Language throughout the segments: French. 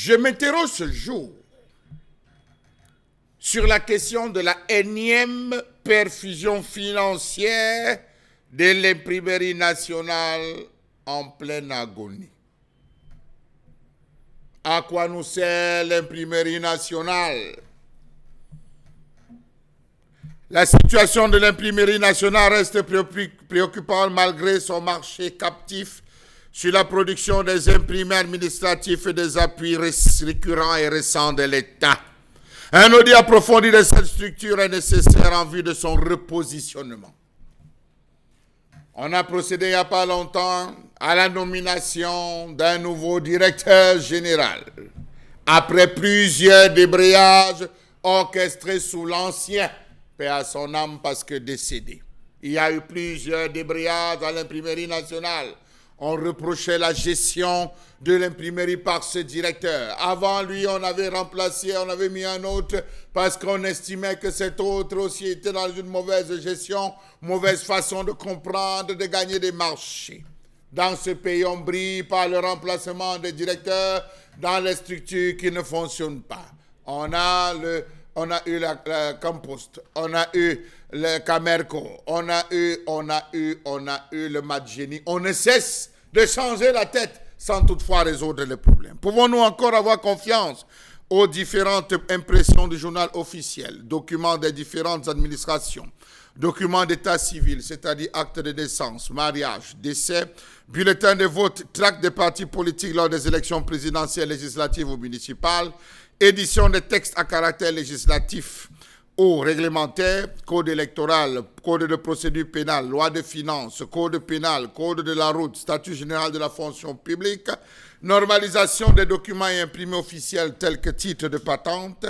Je m'interroge ce jour sur la question de la énième perfusion financière de l'imprimerie nationale en pleine agonie. À quoi nous sert l'imprimerie nationale? La situation de l'imprimerie nationale reste préoccupante malgré son marché captif sur la production des imprimés administratifs et des appuis récurrents et récents de l'État. Un audit approfondi de cette structure est nécessaire en vue de son repositionnement. On a procédé il n'y a pas longtemps à la nomination d'un nouveau directeur général. Après plusieurs débrayages orchestrés sous l'ancien, paix à son âme parce que décédé. Il y a eu plusieurs débrayages à l'imprimerie nationale. On reprochait la gestion de l'imprimerie par ce directeur. Avant lui, on avait remplacé, on avait mis un autre parce qu'on estimait que cet autre aussi était dans une mauvaise gestion, mauvaise façon de comprendre, de gagner des marchés. Dans ce pays, on brille par le remplacement des directeurs dans les structures qui ne fonctionnent pas. On a eu la Compost, on a eu le Camerco, on a eu le Madgeni. On ne cesse de changer la tête sans toutefois résoudre les problèmes. Pouvons-nous encore avoir confiance aux différentes impressions du journal officiel, documents des différentes administrations, documents d'état civil, c'est-à-dire actes de naissance, mariage, décès, bulletins de vote, tracts des partis politiques lors des élections présidentielles, législatives ou municipales, édition des textes à caractère législatif ou réglementaire, code électoral, code de procédure pénale, loi de finances, code pénal, code de la route, statut général de la fonction publique, normalisation des documents imprimés officiels tels que titres de patente,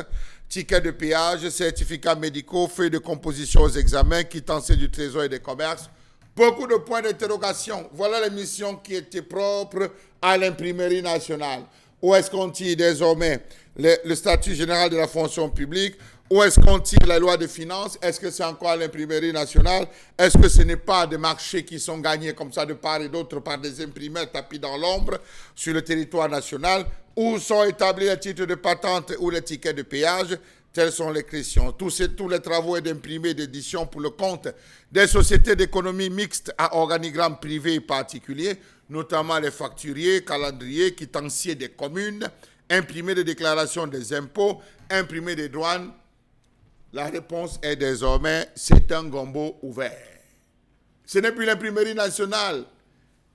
tickets de péage, certificats médicaux, feuilles de composition aux examens, quittances du Trésor et des commerces. Beaucoup de points d'interrogation. Voilà les missions qui étaient propres à l'imprimerie nationale. Où est-ce qu'on tire désormais le statut général de la fonction publique? Où est-ce qu'on tire la loi de finances? Est-ce que c'est encore à l'imprimerie nationale? Est-ce que ce n'est pas des marchés qui sont gagnés comme ça de part et d'autre par des imprimeurs tapis dans l'ombre sur le territoire national? Où sont établis les titres de patente ou les tickets de péage? Telles sont les questions. Tous les travaux d'imprimés d'édition pour le compte des sociétés d'économie mixte à organigramme privé et particulier, notamment les facturiers, calendriers, quitanciers des communes, imprimés de déclaration des impôts, imprimés des douanes. La réponse est désormais, c'est un gombo ouvert. Ce n'est plus l'imprimerie nationale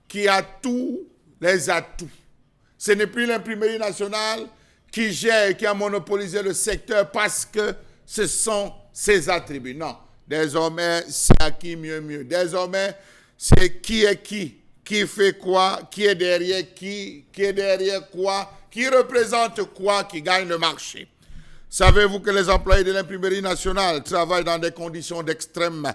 qui a tous les atouts. Ce n'est plus l'imprimerie nationale qui gère et qui a monopolisé le secteur parce que ce sont ses attributs. Non, désormais, c'est à qui mieux. Désormais, c'est qui est qui fait quoi, qui est derrière qui est derrière quoi, qui représente quoi, qui gagne le marché. Savez-vous que les employés de l'imprimerie nationale travaillent dans des conditions d'extrême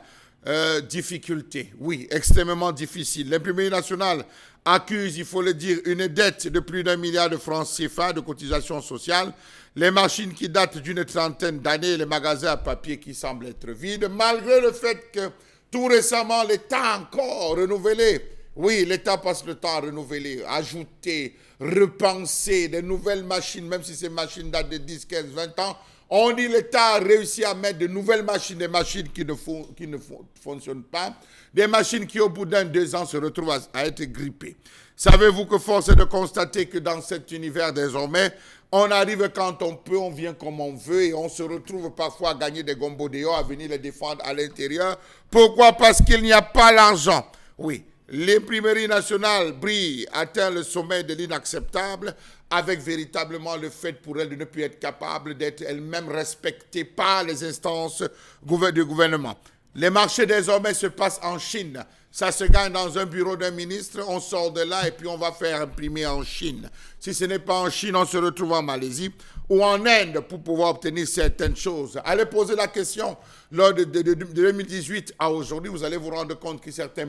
difficulté? Oui, extrêmement difficile. L'imprimerie nationale accuse, il faut le dire, une dette de plus d'1 milliard de francs CFA de cotisation sociale, les machines qui datent d'une trentaine d'années, les magasins à papier qui semblent être vides, malgré le fait que tout récemment, l'État a encore renouvelé. Oui, l'État passe le temps à renouveler, ajouter, repenser des nouvelles machines, même si ces machines datent de 10, 15, 20 ans. On dit que l'État a réussi à mettre de nouvelles machines, des machines qui ne fonctionnent pas, des machines qui au bout d'un, 2 ans se retrouvent à être grippées. Savez-vous que force est de constater que dans cet univers désormais, on arrive quand on peut, on vient comme on veut et on se retrouve parfois à gagner des gombos dehors, à venir les défendre à l'intérieur. Pourquoi? Parce qu'il n'y a pas l'argent. Oui. L'imprimerie nationale brille, atteint le sommet de l'inacceptable avec véritablement le fait pour elle de ne plus être capable d'être elle-même respectée par les instances du gouvernement. Les marchés désormais se passent en Chine. Ça se gagne dans un bureau d'un ministre, on sort de là et puis on va faire imprimer en Chine. Si ce n'est pas en Chine, on se retrouve en Malaisie ou en Inde pour pouvoir obtenir certaines choses. Allez poser la question. Lors de 2018 à aujourd'hui, vous allez vous rendre compte que certains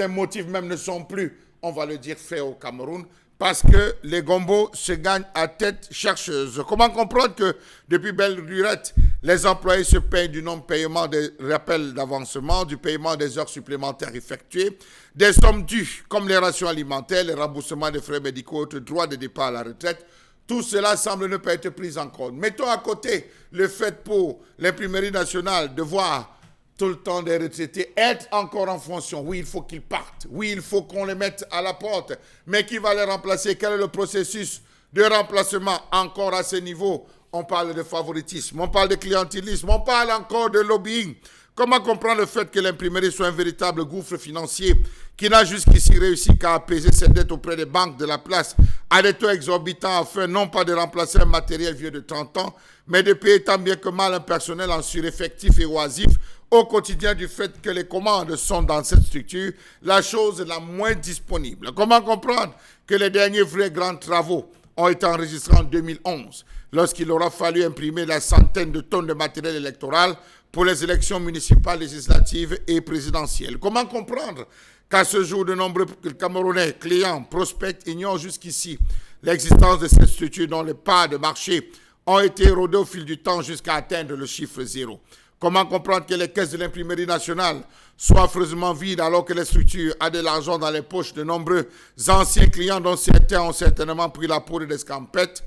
motifs même ne sont plus, on va le dire, faits au Cameroun parce que les gombos se gagnent à tête chercheuse. Comment comprendre que depuis belle lurette, les employés se payent du non-paiement des rappels d'avancement, du paiement des heures supplémentaires effectuées, des sommes dues comme les rations alimentaires, les remboursements des frais médicaux, autres droits de départ à la retraite. Tout cela semble ne pas être pris en compte. Mettons à côté le fait pour l'imprimerie nationale de voir tout le temps des retraités être encore en fonction. Oui, il faut qu'ils partent. Oui, il faut qu'on les mette à la porte. Mais qui va les remplacer? Quel est le processus de remplacement encore à ce niveau? On parle de favoritisme, on parle de clientélisme, on parle encore de lobbying. Comment comprendre le fait que l'imprimerie soit un véritable gouffre financier qui n'a jusqu'ici réussi qu'à apaiser ses dettes auprès des banques de la place à des taux exorbitants afin non pas de remplacer un matériel vieux de 30 ans, mais de payer tant bien que mal un personnel en sureffectif et oisif au quotidien du fait que les commandes sont dans cette structure la chose la moins disponible. Comment comprendre que les derniers vrais grands travaux ont été enregistrés en 2011, lorsqu'il aura fallu imprimer la centaine de tonnes de matériel électoral pour les élections municipales, législatives et présidentielles? Comment comprendre qu'à ce jour, de nombreux Camerounais, clients, prospects ignorent jusqu'ici l'existence de cette structure dont les parts de marché ont été érodées au fil du temps jusqu'à atteindre le chiffre zéro? Comment comprendre que les caisses de l'imprimerie nationale soient affreusement vides alors que les structures ont de l'argent dans les poches de nombreux anciens clients dont certains ont certainement pris la poudre d'escampette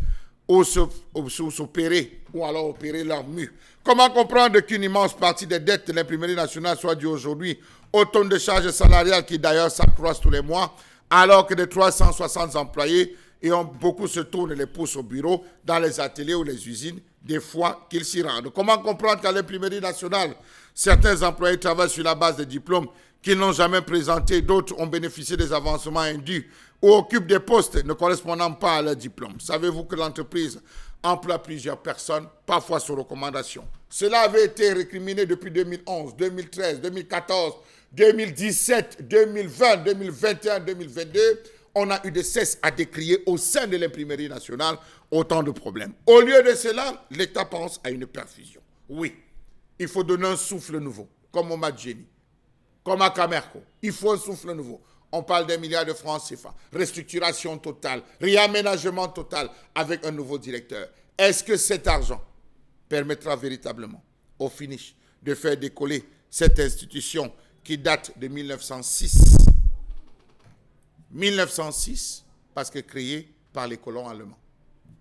ou s'opérer ou alors opérer leur mue? Comment comprendre qu'une immense partie des dettes de l'imprimerie nationale soit due aujourd'hui aux tonnes de charges salariales qui d'ailleurs s'accroissent tous les mois alors que de 360 employés et beaucoup se tournent les pouces au bureau, dans les ateliers ou les usines, des fois qu'ils s'y rendent? Comment comprendre qu'à l'imprimerie nationale, certains employés travaillent sur la base de diplômes qu'ils n'ont jamais présentés, d'autres ont bénéficié des avancements indus ou occupent des postes ne correspondant pas à leur diplôme? Savez-vous que l'entreprise emploie plusieurs personnes, parfois sur recommandation? Cela avait été récriminé depuis 2011, 2013, 2014, 2017, 2020, 2021, 2022. On a eu de cesse à décrier au sein de l'imprimerie nationale autant de problèmes. Au lieu de cela, l'État pense à une perfusion. Oui, il faut donner un souffle nouveau, comme au Madjeni, comme à Camerco. Il faut un souffle nouveau. On parle d'un milliard de francs CFA, restructuration totale, réaménagement total avec un nouveau directeur. Est-ce que cet argent permettra véritablement, au finish, de faire décoller cette institution qui date de 1906 parce que créée par les colons allemands?